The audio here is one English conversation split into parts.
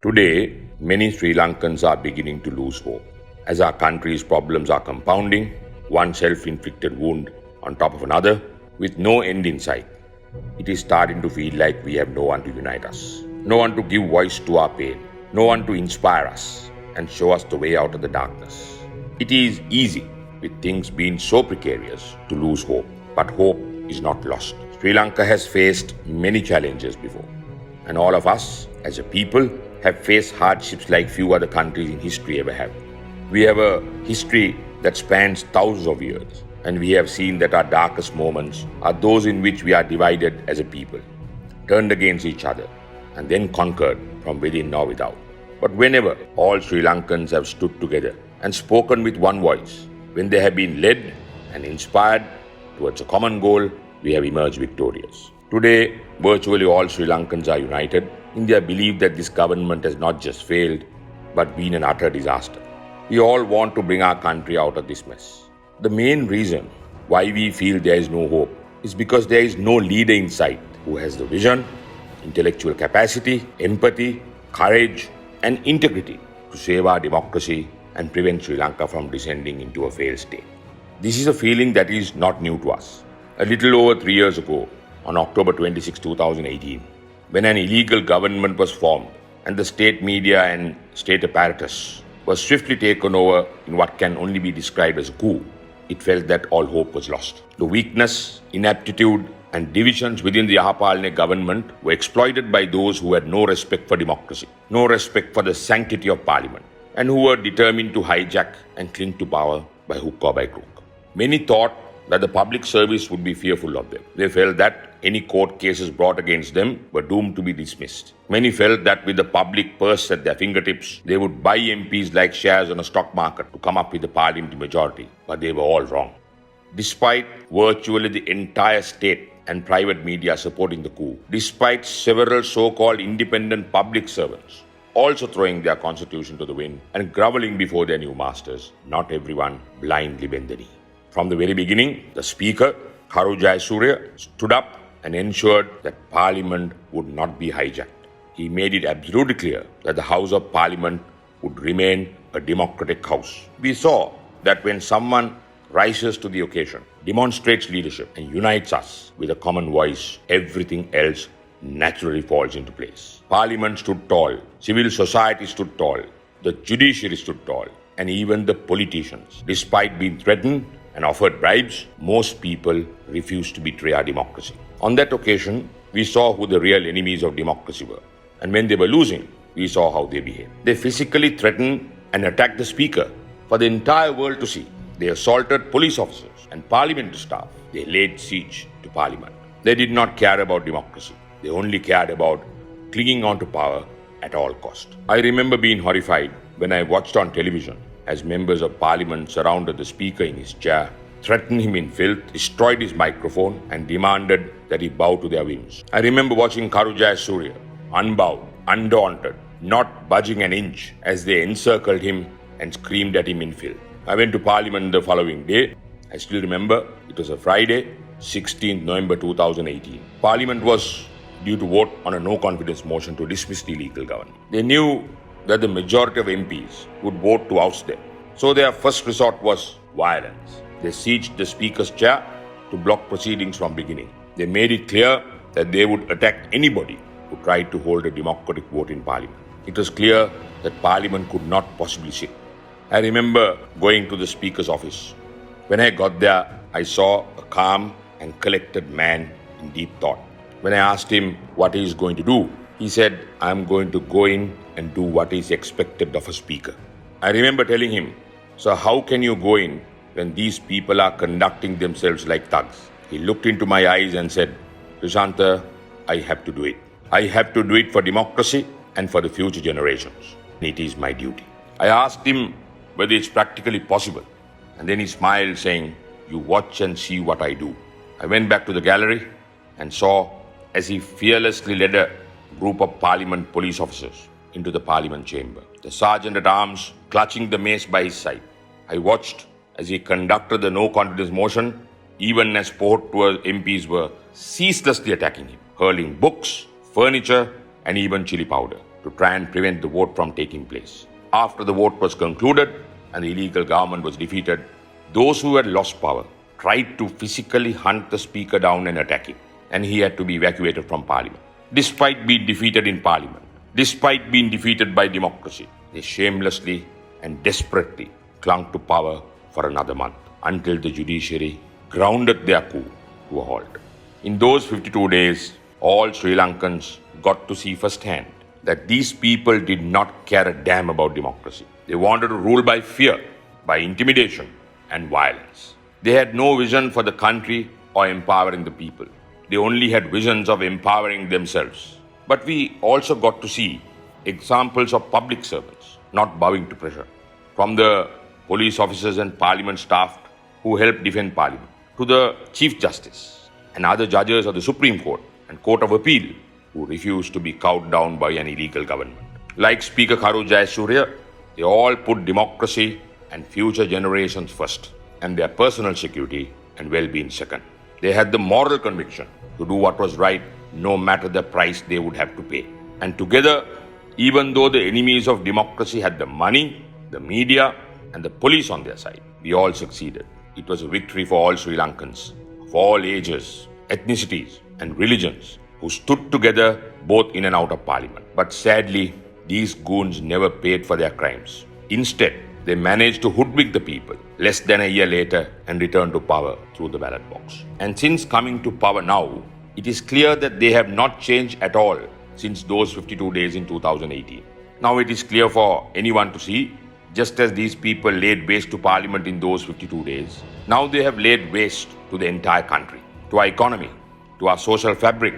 Today, many Sri Lankans are beginning to lose hope. As our country's problems are compounding, one self inflicted wound on top of another, with no end in sight, it is starting to feel like we have no one to unite us, no one to give voice to our pain, no one to inspire us and show us the way out of the darkness. It is easy, with things being so precarious, to lose hope, but hope is not lost. Sri Lanka has faced many challenges before, and all of us, as a people, have faced hardships like few other countries in history ever have. We have a history that spans thousands of years, and we have seen that our darkest moments are those in which we are divided as a people, turned against each other, and then conquered from within or without. But whenever all Sri Lankans have stood together and spoken with one voice, when they have been led and inspired towards a common goal, we have emerged victorious. Today, virtually all Sri Lankans are united in their belief that this government has not just failed, but been an utter disaster. We all want to bring our country out of this mess. The main reason why we feel there is no hope is because there is no leader in sight who has the vision, intellectual capacity, empathy, courage, and integrity to save our democracy and prevent Sri Lanka from descending into a failed state. This is a feeling that is not new to us. A little over 3 years ago, on October 26, 2018, when an illegal government was formed and the state media and state apparatus was swiftly taken over in what can only be described as a coup, it felt that all hope was lost. The weakness, inaptitude, and divisions within the Yahapalne government were exploited by those who had no respect for democracy, no respect for the sanctity of parliament, and who were determined to hijack and cling to power by hook or by crook. Many thought that the public service would be fearful of them. They felt that any court cases brought against them were doomed to be dismissed. Many felt that with the public purse at their fingertips, they would buy MPs like shares on a stock market to come up with the parliamentary majority. But they were all wrong. Despite virtually the entire state and private media supporting the coup, despite several so-called independent public servants also throwing their constitution to the wind and groveling before their new masters, not everyone blindly bent the knee. From the very beginning, the Speaker, Karu Jayasuriya, stood up and ensured that Parliament would not be hijacked. He made it absolutely clear that the House of Parliament would remain a democratic house. We saw that when someone rises to the occasion, demonstrates leadership, and unites us with a common voice, everything else naturally falls into place. Parliament stood tall, civil society stood tall, the judiciary stood tall, and even the politicians, despite being threatened and offered bribes, most people refused to betray our democracy. On that occasion, we saw who the real enemies of democracy were. And when they were losing, we saw how they behaved. They physically threatened and attacked the Speaker for the entire world to see. They assaulted police officers and parliamentary staff. They laid siege to Parliament. They did not care about democracy. They only cared about clinging on to power at all cost. I remember being horrified when I watched on television as members of Parliament surrounded the Speaker in his chair, threatened him in filth, destroyed his microphone, and demanded that he bow to their whims. I remember watching Karu Jayasuriya, unbowed, undaunted, not budging an inch as they encircled him and screamed at him in filth. I went to Parliament the following day. I still remember it was a Friday, 16th November 2018. Parliament was due to vote on a no-confidence motion to dismiss the illegal government. They knew that the majority of MPs would vote to oust them. So their first resort was violence. They sieged the Speaker's chair to block proceedings from beginning. They made it clear that they would attack anybody who tried to hold a democratic vote in Parliament. It was clear that Parliament could not possibly sit. I remember going to the Speaker's office. When I got there, I saw a calm and collected man in deep thought. When I asked him what he is going to do, he said, "I'm going to go in and do what is expected of a Speaker." I remember telling him, "So how can you go in when these people are conducting themselves like thugs?" He looked into my eyes and said, "Sushanta, I have to do it. I have to do it for democracy and for the future generations. It is my duty." I asked him whether it's practically possible. And then he smiled, saying, "You watch and see what I do." I went back to the gallery and saw as he fearlessly led a group of Parliament police officers into the Parliament chamber, the Sergeant at Arms clutching the mace by his side. I watched as he conducted the no-confidence motion, even as poor MPs were ceaselessly attacking him, hurling books, furniture, and even chili powder. to try and prevent the vote from taking place. After the vote was concluded and the illegal government was defeated, those who had lost power tried to physically hunt the speaker down and attack him, and he had to be evacuated from parliament. Despite being defeated in parliament, despite being defeated by democracy, they shamelessly and desperately clung to power for another month until the judiciary grounded their coup to a halt. In those 52 days, all Sri Lankans got to see firsthand that these people did not care a damn about democracy. They wanted to rule by fear, by intimidation and violence. They had no vision for the country or empowering the people. They only had visions of empowering themselves. But we also got to see examples of public servants not bowing to pressure. From the police officers and parliament staff who helped defend parliament, to the Chief Justice and other judges of the Supreme Court and Court of Appeal who refused to be cowed down by an illegal government. Like Speaker Karu Jayasuriya, they all put democracy and future generations first, and their personal security and well-being second. They had the moral conviction to do what was right, no matter the price they would have to pay. And together, even though the enemies of democracy had the money, the media, and the police on their side, we all succeeded. It was a victory for all Sri Lankans, of all ages, ethnicities, and religions, who stood together both in and out of parliament. But sadly, these goons never paid for their crimes. Instead, they managed to hoodwink the people less than a year later and return to power through the ballot box. And since coming to power now, it is clear that they have not changed at all since those 52 days in 2018. Now it is clear for anyone to see, just as these people laid waste to parliament in those 52 days, now they have laid waste to the entire country, to our economy, to our social fabric,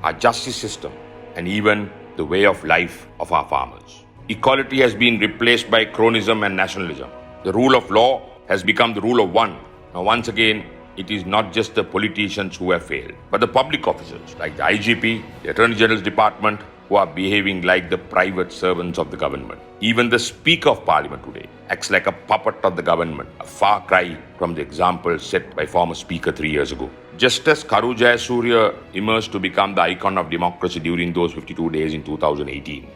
our justice system, and even the way of life of our farmers. Equality has been replaced by cronyism and nationalism. The rule of law has become the rule of one. Now, once again, it is not just the politicians who have failed, but the public officers like the IGP, the Attorney General's Department, who are behaving like the private servants of the government. Even the Speaker of Parliament today acts like a puppet of the government, a far cry from the example set by former Speaker 3 years ago. Just as Karu Jayasuriya emerged to become the icon of democracy during those 52 days in 2018,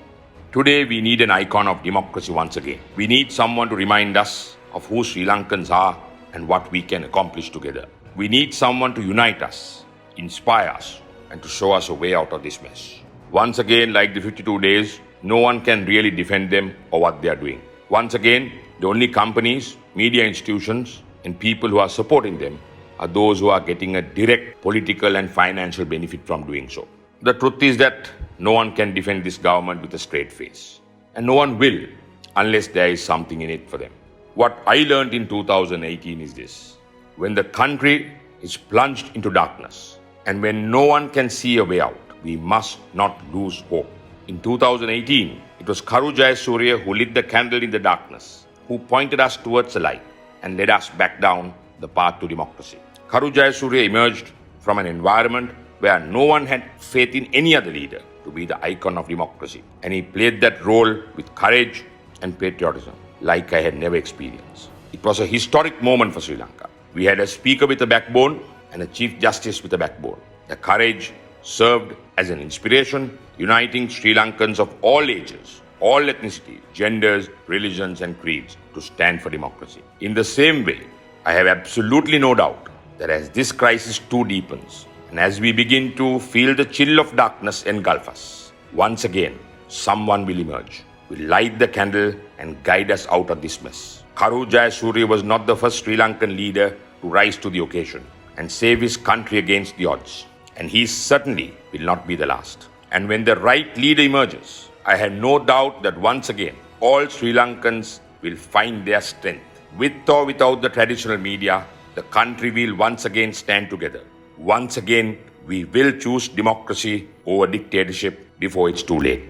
today we need an icon of democracy once again. We need someone to remind us of who Sri Lankans are and what we can accomplish together. We need someone to unite us, inspire us, and to show us a way out of this mess. Once again, like the 52 days, no one can really defend them or what they are doing. Once again, the only companies, media institutions, and people who are supporting them are those who are getting a direct political and financial benefit from doing so. The truth is that no one can defend this government with a straight face. And no one will unless there is something in it for them. What I learned in 2018 is this: when the country is plunged into darkness and when no one can see a way out, we must not lose hope. In 2018, it was Karu Jayasuriya who lit the candle in the darkness, who pointed us towards the light and led us back down the path to democracy. Karu Jayasuriya emerged from an environment where no one had faith in any other leader to be the icon of democracy. And he played that role with courage and patriotism like I had never experienced. It was a historic moment for Sri Lanka. We had a speaker with a backbone and a chief justice with a backbone. The courage served as an inspiration, uniting Sri Lankans of all ages, all ethnicities, genders, religions, and creeds to stand for democracy. In the same way, I have absolutely no doubt that as this crisis too deepens, and as we begin to feel the chill of darkness engulf us, once again, someone will emerge, will light the candle and guide us out of this mess. Karu Jayasuriya was not the first Sri Lankan leader to rise to the occasion and save his country against the odds. And he certainly will not be the last. And when the right leader emerges, I have no doubt that once again, all Sri Lankans will find their strength. With or without the traditional media, the country will once again stand together. Once again, we will choose democracy over dictatorship before it's too late.